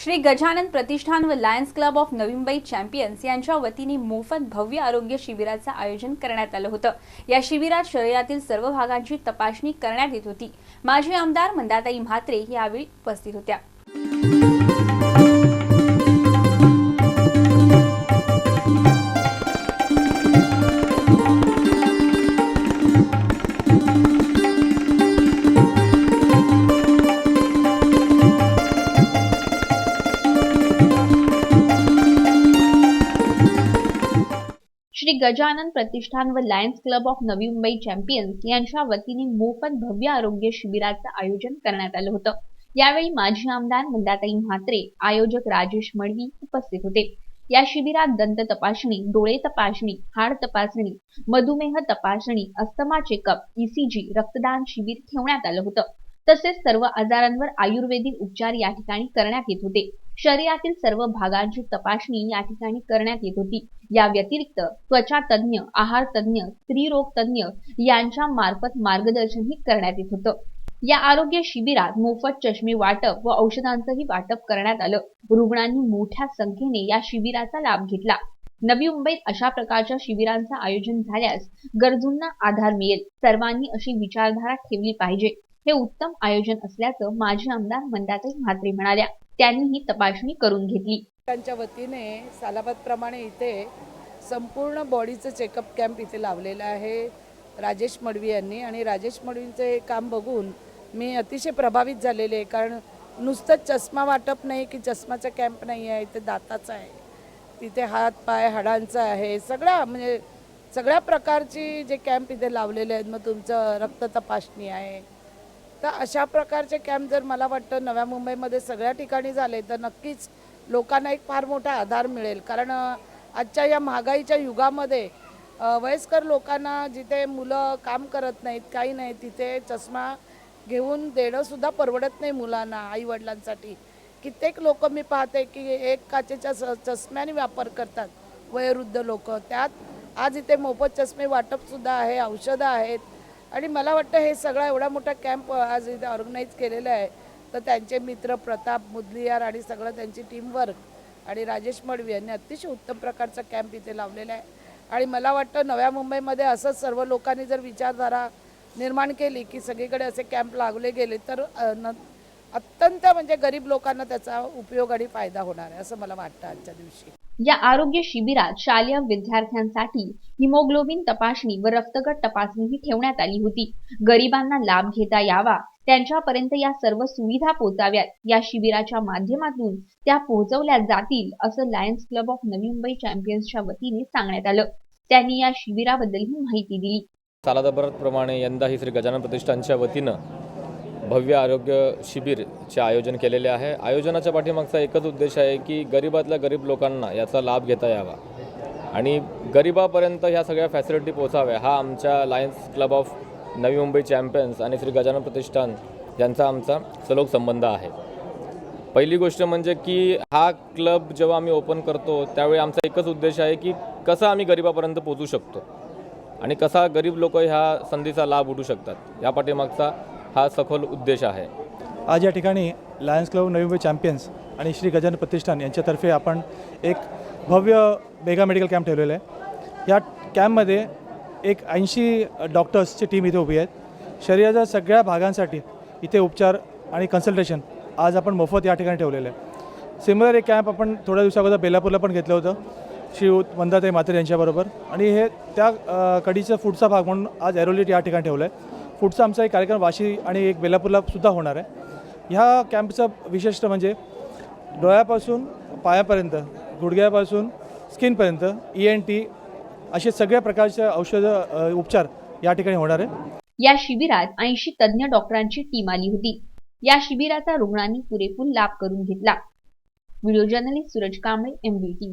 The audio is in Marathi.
श्री गजानन प्रतिष्ठान व Lions club of Navi Mumbai champions यांच्या वतीने मोफत भव्य आरोग्य शिबिराचे आयोजन करण्यात आलं होतं। या शिबिरात शरीरातील सर्व भागांची तपासणी करण्यात येत होती। माजी आमदार मंदाताई म्हात्रे यावेळी उपस्थित होत्या। श्री गजानन प्रतिष्ठान व Lions club of Navi Mumbai champions यांच्या वतीने मोफत भव्य आरोग्य शिबिराचे आयोजन करण्यात आलं होतं। यावेळी माजी आमदार मंदाताई म्हात्रे, आयोजक राजेश मडवी उपस्थित होते। या शिबिरात दंत तपासणी, डोळे तपासणी, हाड तपासणी, मधुमेह तपासणी, अस्थमा चेकअप, ईसीजी, रक्तदान शिबिर ठेवण्यात आलं होतं। तसेच सर्व आजारांवर आयुर्वेदिक उपचार या ठिकाणी करण्यात येत होते। शरीरातील सर्व भागांची तपासणी या ठिकाणी करण्यात येत होती। या व्यतिरिक्त त्वचा तज्ञ, आहार तज्ञ, स्त्रीरोग तज्ञ यांच्या मार्फत मार्गदर्शनही करण्यात येत होतं। या आरोग्य शिबिरात मोफत चष्मे वाटप व औषधांचंही वाटप करण्यात आलं। रुग्णांनी मोठ्या संख्येने या शिबिराचा लाभ घेतला। नवी मुंबईत अशा प्रकारच्या शिबिरांचं आयोजन झाल्यास गरजूंना आधार मिळेल। सर्वांनी अशी विचारधारा ठेवली पाहिजे। हे उत्तम आयोजन असल्याचं माजी आमदार मंदाताई म्हात्रे म्हणाल्या। त्यांनी ही तपासणी करून घेतली। त्यांच्या वतीने सालाबाद प्रमाणे इथे संपूर्ण बॉडीचं चेकअप कॅम्प इथे लावलेला आहे राजेश मडवी यांनी, आणि राजेश मडवींचं हे काम बघून मी अतिशय प्रभावित झालेले आहे। कारण नुसतं चष्मा वाटप नाही की चष्माचा कॅम्प नाही आहे, इथे दाताचा आहे, तिथे हात पाय हाडांचा आहे, म्हणजे सगळ्या प्रकारची जे कॅम्प इथे लावलेले आहेत। मग तुमचं रक्त तपासणी आहे। तर अशा प्रकारचे कॅम्प जर मला वाटतं नव्या मुंबईमध्ये सगळ्या ठिकाणी झाले तर नक्कीच लोकांना एक फार मोठा आधार मिळेल। कारण आजच्या या महागाईच्या युगामध्ये वयस्कर लोकांना, जिथे मुलं काम करत नाहीत, काही नाही, तिथे चष्मा घेऊन देणं सुद्धा परवडत नाही मुलांना, आई वडिलांसाठी। कित्येक लोक मी पाहते की एक काचेच्या चष्म्याने वापर करतात वयोवृद्ध लोक। त्यात आज इथे मोफत चष्मे वाटप सुद्धा आहे, औषधं आहेत, आणि मला वाटतं हे सगळा एवढा मोठा कॅम्प आज इथे ऑर्गनाईज केलेला आहे। तर त्यांचे मित्र प्रताप मुदलियार आणि सगळं त्यांची टीमवर्क आणि राजेश मडवी यांनी अतिशय उत्तम प्रकारचा कॅम्प इथे लावलेला आहे। आणि मला वाटतं नव्या मुंबईमध्ये असंच सर्व लोकांनी जर विचारधारा निर्माण केली की सगळीकडे असे कॅम्प लागले गेले तर अत्यंत म्हणजे गरीब लोकांना त्याचा उपयोग आणि फायदा होणार आहे असं मला वाटतं आजच्या दिवशी। या आरोग्य शिबिरात शालेय विद्यार्थ्यांसाठी हिमोग्लोबिन तपासणी व रक्तगट तपासणीही ठेवण्यात आली होती। गरिबांना लाभ घेता यावा, त्यांच्यापर्यंत या सर्व सुविधा पोहोचाव्यात, या शिबिराच्या माध्यमातून त्या पोहोचवल्या जातील असं Lions club of Navi Mumbai चॅम्पियन्सच्या वतीने सांगण्यात आलं। त्यांनी या शिबिराबद्दल ही माहिती दिली। सालाबादप्रमाणे यंदाही श्री गजानन प्रतिष्ठानच्या वतीनं भव्य आरोग्य शिबिरचे आयोजन केलेले आहे। आयोजनाच्या पाठीमागचा एकच उद्देश आहे की गरिबातल्या गरीब लोकांना याचा लाभ घेता यावा आणि गरिबापर्यंत ह्या सगळ्या फॅसिलिटी पोहोचाव्या। हा आमच्या Lions club of Navi Mumbai champions आणि श्री गजानन प्रतिष्ठान यांचा आमचा सलोख संबंध आहे। पहिली गोष्ट म्हणजे की हा क्लब जेव्हा आम्ही ओपन करतो त्यावेळी आमचा एकच उद्देश आहे की कसा आम्ही गरिबापर्यंत पोहोचू शकतो आणि कसा गरीब लोक ह्या संधीचा लाभ उठू शकतात, या पाठीमागचा हा सखोल उद्देश आहे। आज या ठिकाणी Lions club Navi Mumbai champions आणि श्री गजानन प्रतिष्ठान यांच्यातर्फे आपण एक भव्य मेगा मेडिकल कॅम्प ठेवलेला आहे। या कॅम्पमध्ये एक 80 डॉक्टर्सची टीम इथे उभी आहेत। शरीराच्या सगळ्या भागांसाठी इथे उपचार आणि कन्सल्टेशन आज आपण मोफत या ठिकाणी ठेवलेलं आहे। सिमिलर एक कॅम्प आपण थोड्या दिवसाअगोदर बेलापूरला पण घेतलं होतं श्री मंदाताई म्हात्रे यांच्याबरोबर, आणि हे त्या कडीचा पुढचा भाग म्हणून आज एरोलीट या ठिकाणी ठेवलं आहे। पुढचा आमचा एक कार्यक्रम वाशी आणि एक बेलापूरला सुद्धा होणार आहे। ह्या कॅम्पचं विशिष्ट म्हणजे डोळ्यापासून पायापर्यंत, गुडघ्यापासून स्किनपर्यंत ENT असे सगळ्या प्रकारचे औषधं उपचार या ठिकाणी होणार आहे। या शिबिरात 80 तज्ञ डॉक्टरांची टीम आली होती। या शिबिराचा रुग्णांनी पुरेपूर लाभ करून घेतला। Video journalist Suraj Kamble, MBTV।